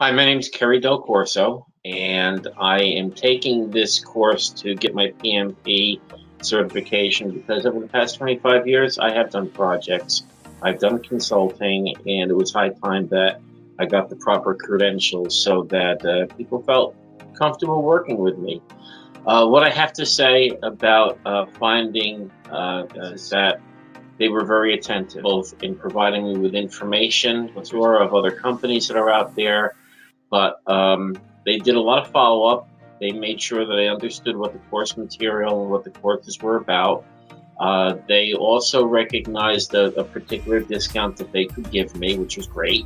Hi, my name is Corso, and I am taking this course to get my PMP certification because over the past 25 years, I have done projects, I've done consulting, and it was high time that I got the proper credentials so that people felt comfortable working with me. What I have to say about finding is that they were very attentive, both in providing me with information, a tour of other companies that are out there, but they did a lot of follow-up. They made sure that I understood what the course material and what the courses were about. They also recognized a particular discount that they could give me, which was great.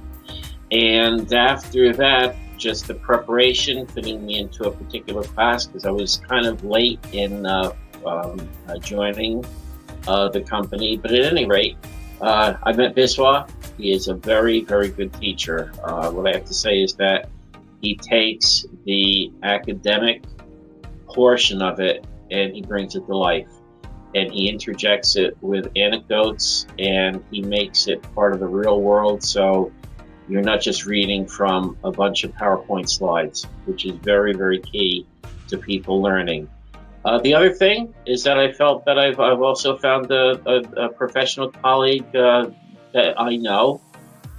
And after that, just the preparation, fitting me into a particular class, because I was kind of late in joining the company. But at any rate, I met Biswa. He is a very, very good teacher. What I have to say is that he takes the academic portion of it and he brings it to life. And he interjects it with anecdotes and he makes it part of the real world. So you're not just reading from a bunch of PowerPoint slides, which is very, very key to people learning. The other thing is that I felt that I've also found a professional colleague that I know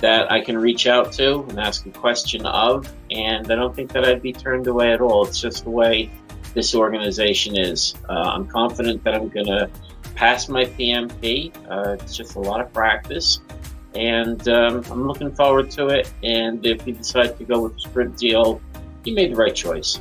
that I can reach out to and ask a question of, and I don't think that I'd be turned away at all. It's just the way this organization is. I'm confident that I'm going to pass my PMP. It's just a lot of practice, and I'm looking forward to it. And if you decide to go with Sprintzeal, you made the right choice.